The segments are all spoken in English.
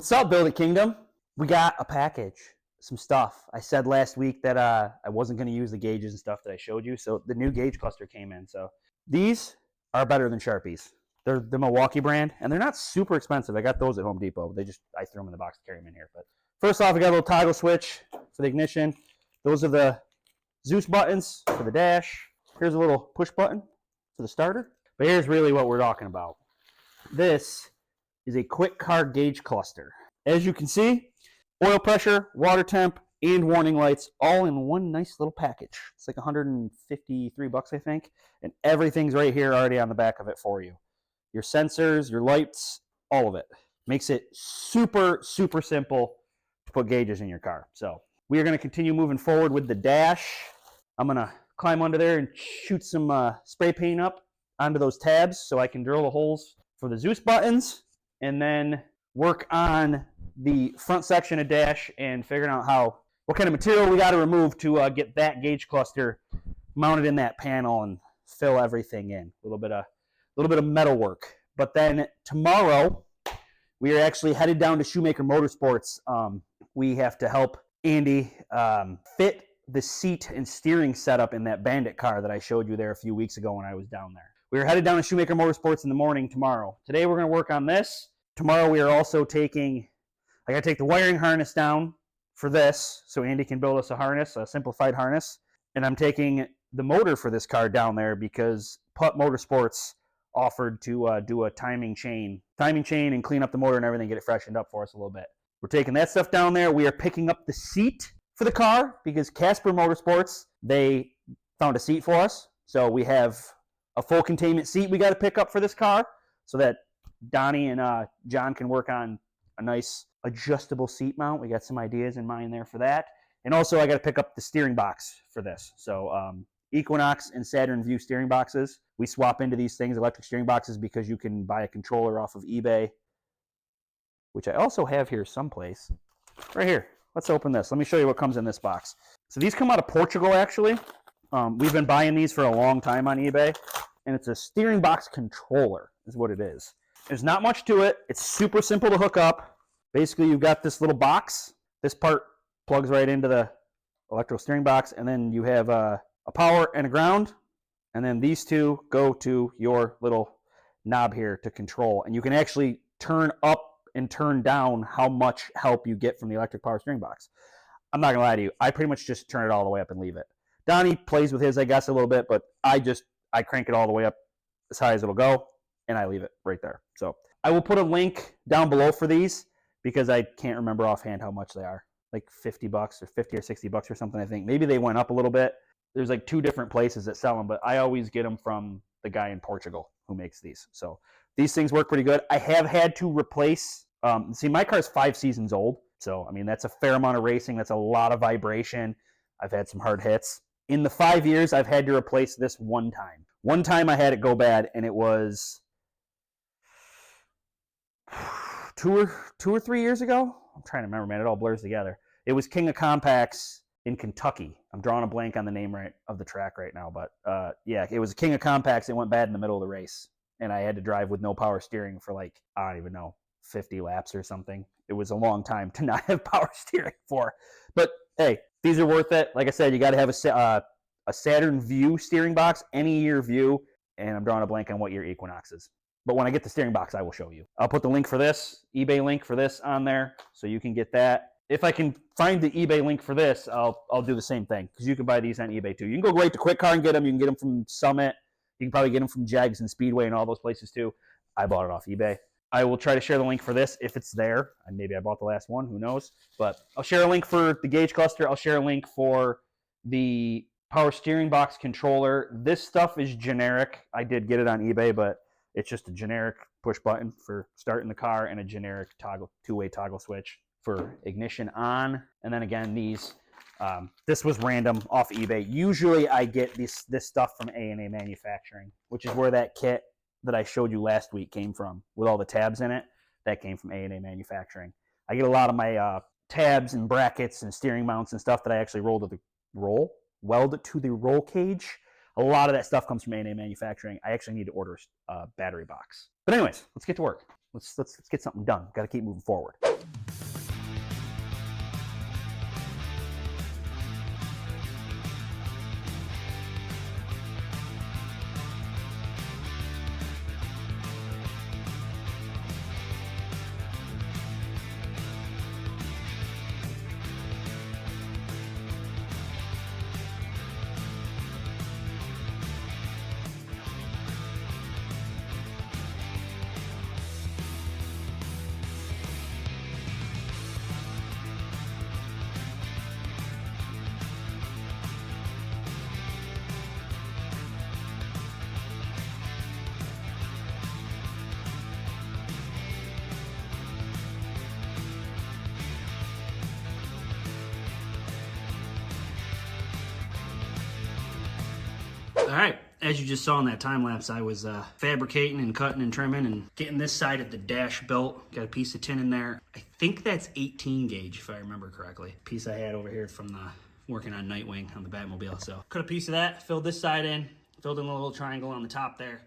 What's up, Build It Kingdom? We got a package, some stuff. I said last week that I wasn't going to use the gauges and stuff that I showed you, so the new gauge cluster came in. So these are better than Sharpies. They're the Milwaukee brand, and they're not super expensive. I got those at Home Depot. I threw them in the box to carry them in here. But first off, we got a little toggle switch for the ignition. Those are the Zeus buttons for the dash. Here's a little push button for the starter. But here's really what we're talking about. This is a quick car gauge cluster. As you can see, oil pressure, water temp, and warning lights all in one nice little package. It's like $153, I think, and everything's right here already on the back of it for you. Your sensors, your lights, all of it. Makes it super, super simple to put gauges in your car. So we are going to continue moving forward with the dash. I'm going to climb under there and shoot some spray paint up onto those tabs so I can drill the holes for the Zeus buttons, and then work on the front section of dash and figuring out what kind of material we got to remove to get that gauge cluster mounted in that panel and fill everything in. A little bit of metal work. But then tomorrow we are actually headed down to Schumaker Motorsports. We have to help Andy fit the seat and steering setup in that Bandit car that I showed you there a few weeks ago when I was down there. We are headed down to Schumaker Motorsports in the morning tomorrow. Today we're going to work on this. Tomorrow we are also I got to take the wiring harness down for this so Andy can build us a harness, a simplified harness. And I'm taking the motor for this car down there because Putt Motorsports offered to do a timing chain and clean up the motor and everything, get it freshened up for us a little bit. We're taking that stuff down there. We are picking up the seat for the car because Casper Motorsports, they found a seat for us. So we have a full containment seat we got to pick up for this car so that Donnie and John can work on a nice adjustable seat mount. We got some ideas in mind there for that. And also I got to pick up the steering box for this. So Equinox and Saturn Vue steering boxes. We swap into these things, electric steering boxes, because you can buy a controller off of eBay, which I also have here someplace. Right here. Let's open this. Let me show you what comes in this box. So these come out of Portugal, actually. We've been buying these for a long time on eBay, and it's a steering box controller is what it is. There's not much to it. It's super simple to hook up. Basically, you've got this little box. This part plugs right into the electrical steering box, and then you have a power and a ground, and then these two go to your little knob here to control. And you can actually turn up and turn down how much help you get from the electric power steering box. I'm not going to lie to you. I pretty much just turn it all the way up and leave it. Donnie plays with his, I guess, a little bit, but I crank it all the way up as high as it'll go, and I leave it right there. So I will put a link down below for these because I can't remember offhand how much they are. Like $50 or 50 or $60 or something, I think. Maybe they went up a little bit. There's like 2 different places that sell them, but I always get them from the guy in Portugal who makes these. So these things work pretty good. I have had to replace, my car's 5 seasons old. So, I mean, that's a fair amount of racing. That's a lot of vibration. I've had some hard hits. In the 5 years, I've had to replace this one time. One time I had it go bad, and it was 2 or 3 years ago. I'm trying to remember, man. It all blurs together. It was King of Compacts in Kentucky. I'm drawing a blank on the name of the track right now, but yeah, it was King of Compacts. It went bad in the middle of the race, and I had to drive with no power steering for like, I don't even know, 50 laps or something. It was a long time to not have power steering for. But hey, these are worth it. Like I said, you got to have a Saturn Vue steering box, any year Vue, and I'm drawing a blank on what year Equinox is. But when I get the steering box, I will show you. I'll put the link for this, eBay link for this on there, so you can get that. If I can find the eBay link for this, I'll do the same thing, because you can buy these on eBay too. You can go right to Quick Car and get them. You can get them from Summit. You can probably get them from Jags and Speedway and all those places too. I bought it off eBay. I will try to share the link for this if it's there. And maybe I bought the last one, who knows. But I'll share a link for the gauge cluster. I'll share a link for the power steering box controller. This stuff is generic. I did get it on eBay, but it's just a generic push button for starting the car and a generic two-way toggle switch for ignition on. And then again, these, this was random off eBay. Usually I get this stuff from A&A Manufacturing, which is where that kit that I showed you last week came from with all the tabs in it. That came from A&A Manufacturing. I get a lot of my tabs and brackets and steering mounts and stuff that I actually weld to the roll cage. A lot of that stuff comes from A&A Manufacturing. I actually need to order a battery box. But anyways, let's get to work. let's get something done. Got to keep moving forward. All right, as you just saw in that time lapse, I was fabricating and cutting and trimming and getting this side of the dash built. Got a piece of tin in there. I think that's 18 gauge, if I remember correctly. Piece I had over here from the working on Nightwing on the Batmobile. So cut a piece of that, filled this side in, filled in a little triangle on the top there.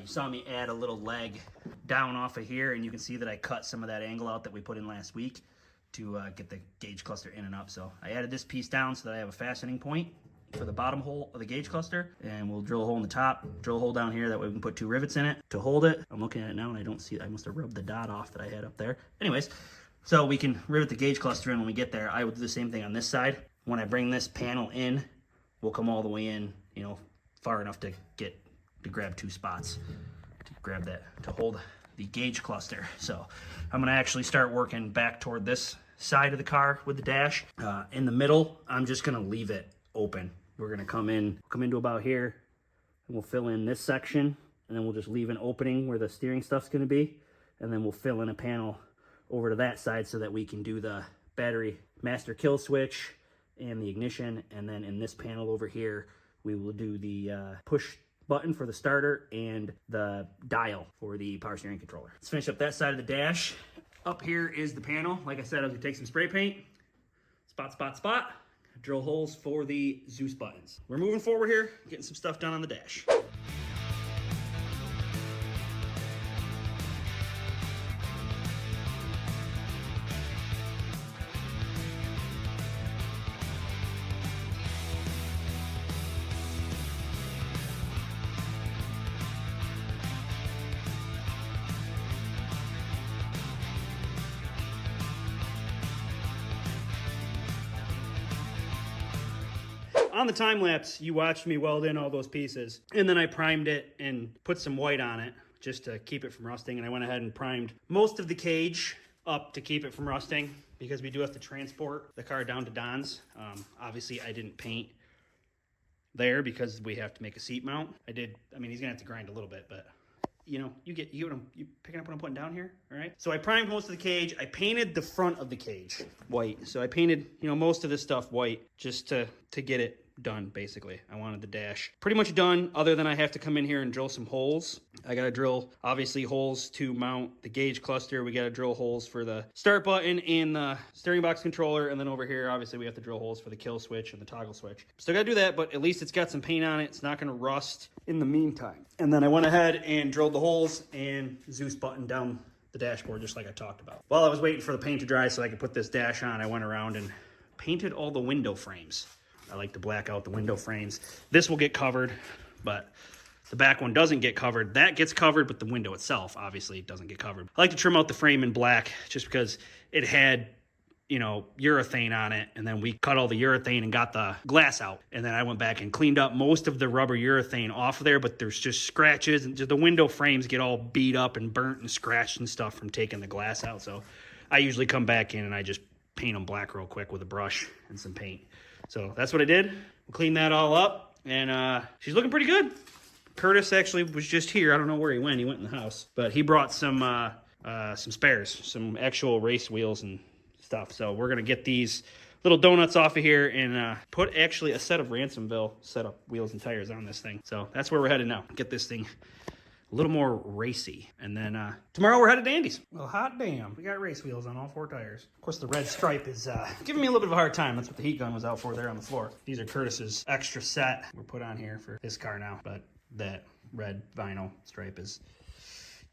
You saw me add a little leg down off of here, and you can see that I cut some of that angle out that we put in last week to get the gauge cluster in and up. So I added this piece down so that I have a fastening point for the bottom hole of the gauge cluster, and we'll drill a hole in the top, drill a hole down here, that way we can put 2 rivets in it to hold it. I'm looking at it now and I don't see it. I must have rubbed the dot off that I had up there. Anyways, so we can rivet the gauge cluster in when we get there. I will do the same thing on this side. When I bring this panel in, we'll come all the way in, you know, far enough to grab 2 spots to grab that, to hold the gauge cluster. So I'm gonna actually start working back toward this side of the car with the dash. In the middle, I'm just gonna leave it open. We're gonna come into about here, and we'll fill in this section, and then we'll just leave an opening where the steering stuff's gonna be, and then we'll fill in a panel over to that side so that we can do the battery master kill switch and the ignition. And then in this panel over here, we will do the push button for the starter and the dial for the power steering controller. Let's finish up that side of the dash. Up here is the panel. Like I said, I was gonna take some spray paint, spot, drill holes for the Zeus buttons. We're moving forward here, getting some stuff done on the dash. On the time lapse, you watched me weld in all those pieces, and then I primed it and put some white on it just to keep it from rusting. And I went ahead and primed most of the cage up to keep it from rusting, because we do have to transport the car down to Don's. Obviously, I didn't paint there because we have to make a seat mount. I mean, he's gonna have to grind a little bit, but you know, you picking up what I'm putting down here, all right? So I primed most of the cage. I painted the front of the cage white. So I painted, you know, most of this stuff white just to get it done, basically. I wanted the dash pretty much done, other than I have to come in here and drill some holes. I gotta drill, obviously, holes to mount the gauge cluster. We gotta drill holes for the start button and the steering box controller, and then over here, obviously, we have to drill holes for the kill switch and the toggle switch. Still gotta do that, but at least it's got some paint on it. It's not gonna rust in the meantime. And then I went ahead and drilled the holes and Zeus button down the dashboard, just like I talked about. While I was waiting for the paint to dry so I could put this dash on, I went around and painted all the window frames. I like to black out the window frames. This will get covered, but the back one doesn't get covered. That gets covered, but the window itself, obviously, doesn't get covered. I like to trim out the frame in black just because it had, you know, urethane on it, and then we cut all the urethane and got the glass out. And then I went back and cleaned up most of the rubber urethane off of there, but there's just scratches, and just the window frames get all beat up and burnt and scratched and stuff from taking the glass out. So I usually come back in and I just paint them black real quick with a brush and some paint. So that's what I did. We'll clean that all up, and she's looking pretty good. Curtis actually was just here. I don't know where he went. He went in the house, but he brought some spares, some actual race wheels and stuff. So we're gonna get these little donuts off of here and put actually a set of Ransomville setup wheels and tires on this thing. So that's where we're headed now. Get this thing a little more racy. And then tomorrow we're headed to Andy's. Well, hot damn. We got race wheels on all 4 tires. Of course, the red stripe is giving me a little bit of a hard time. That's what the heat gun was out for there on the floor. These are Curtis's extra set we're put on here for this car now. But that red vinyl stripe is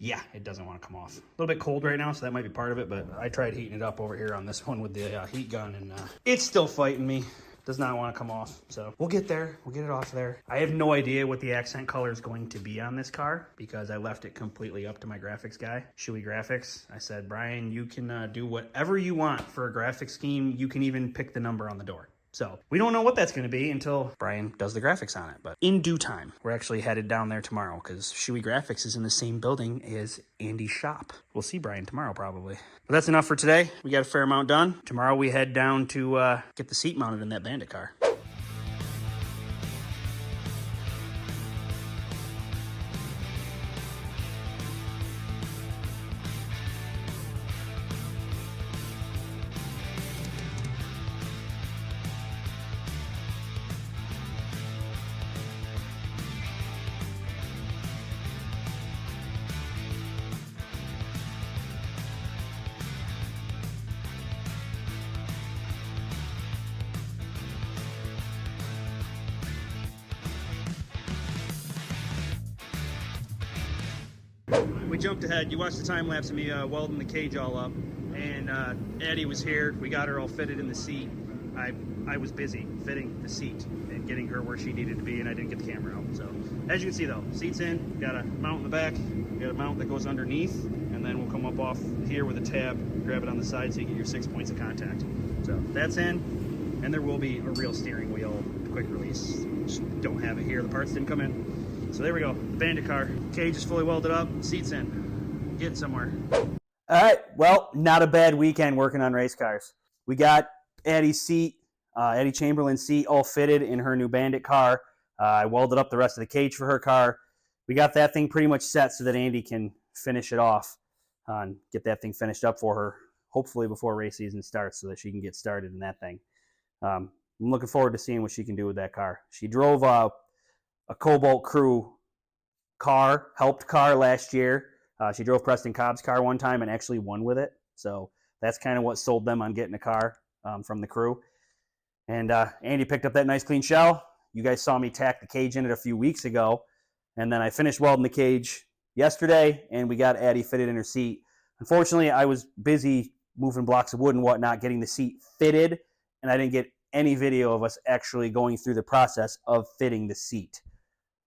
Yeah, it doesn't want to come off. A little bit cold right now, so that might be part of it, but I tried heating it up over here on this one with the heat gun, and it's still fighting me. Does not want to come off. So we'll get there. We'll get it off there. I have no idea what the accent color is going to be on this car because I left it completely up to my graphics guy, Schumaker Graphics. I said, Brian, you can do whatever you want for a graphic scheme. You can even pick the number on the door. So we don't know what that's going to be until Brian does the graphics on it. But in due time, we're actually headed down there tomorrow because Shuey Graphics is in the same building as Andy's shop. We'll see Brian tomorrow probably. But that's enough for today. We got a fair amount done. Tomorrow we head down to get the seat mounted in that Bandit car. We jumped ahead. You watched the time lapse of me welding the cage all up, and Addy was here. We got her all fitted in the seat. I was busy fitting the seat and getting her where she needed to be, and I didn't get the camera out. So as you can see though, seat's in. We got a mount in the back. We got a mount that goes underneath, and then we'll come up off here with a tab, grab it on the side so you get your 6 points of contact. So that's in, and there will be a real steering wheel quick release. Just don't have it here. The parts didn't come in. So there we go, the Bandit car. Cage is fully welded up, seat's in. Getting somewhere. All right, well, not a bad weekend working on race cars. We got Addy's seat, Addy Chamberlains seat all fitted in her new Bandit car. I welded up the rest of the cage for her car. We got that thing pretty much set so that Andy can finish it off and get that thing finished up for her, hopefully before race season starts so that she can get started in that thing. I'm looking forward to seeing what she can do with that car. She drove a Cobalt Crew car, helped car last year. She drove Preston Cobb's car one time and actually won with it. So that's kind of what sold them on getting a car from the crew. And Andy picked up that nice clean shell. You guys saw me tack the cage in it a few weeks ago. And then I finished welding the cage yesterday, and we got Addy fitted in her seat. Unfortunately, I was busy moving blocks of wood and whatnot, getting the seat fitted, and I didn't get any video of us actually going through the process of fitting the seat.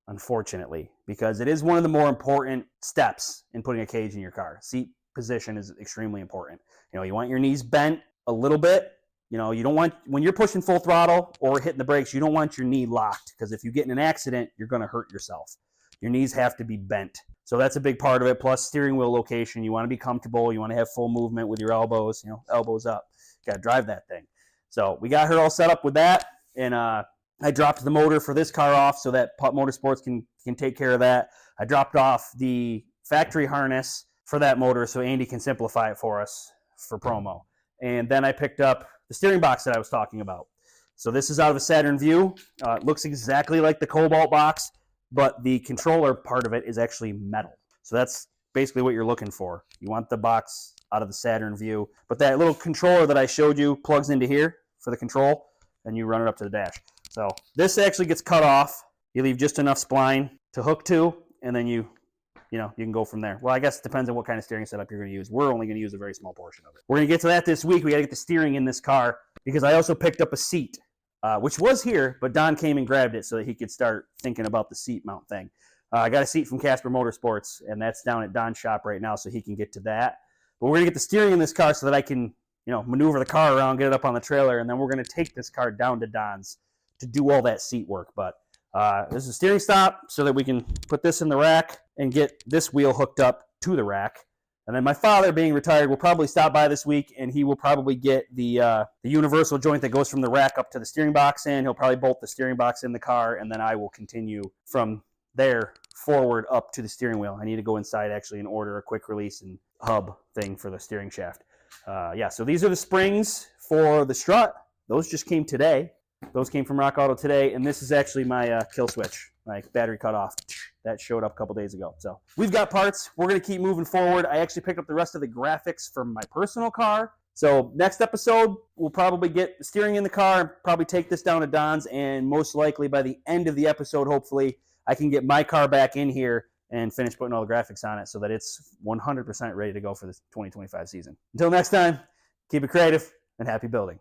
Unfortunately, because it is one of the more important steps in putting a cage in your car. Seat position is extremely important. You know, you want your knees bent a little bit. You know, you don't want, when you're pushing full throttle or hitting the brakes, you don't want your knee locked, because if you get in an accident, you're going to hurt yourself. Your knees have to be bent. So that's a big part of it. Plus steering wheel location. You want to be comfortable. You want to have full movement with your elbows, you know, elbows up. Got to drive that thing. So we got her all set up with that. And, I dropped the motor for this car off so that Putt Motorsports can take care of that. I dropped off the factory harness for that motor so Andy can simplify it for us for promo. And then I picked up the steering box that I was talking about. So this is out of a Saturn View. It looks exactly like the Cobalt box, but the controller part of it is actually metal. So that's basically what you're looking for. You want the box out of the Saturn View. But that little controller that I showed you plugs into here for the control, and you run it up to the dash. So this actually gets cut off. You leave just enough spline to hook to, and then you can go from there. Well, I guess it depends on what kind of steering setup you're going to use. We're only going to use a very small portion of it. We're going to get to that this week. We got to get the steering in this car because I also picked up a seat, which was here, but Don came and grabbed it so that he could start thinking about the seat mount thing. I got a seat from Schumaker Motorsports, and that's down at Don's shop right now, so he can get to that. But we're going to get the steering in this car so that I can, maneuver the car around, get it up on the trailer, and then we're going to take this car down to Don's to do all that seat work. But this is a steering stop so that we can put this in the rack and get this wheel hooked up to the rack. And then my father, being retired, will probably stop by this week, and he will probably get the universal joint that goes from the rack up to the steering box in. He'll probably bolt the steering box in the car, and then I will continue from there forward up to the steering wheel. I need to go inside actually and order a quick release and hub thing for the steering shaft. So these are the springs for the strut. Those just came today. Those came from Rock Auto today, and this is actually my kill switch, my battery cutoff. That showed up a couple days ago. So we've got parts. We're going to keep moving forward. I actually picked up the rest of the graphics from my personal car. So next episode, we'll probably get the steering in the car and probably take this down to Don's, and most likely by the end of the episode, hopefully, I can get my car back in here and finish putting all the graphics on it so that it's 100% ready to go for the 2025 season. Until next time, keep it creative and happy building.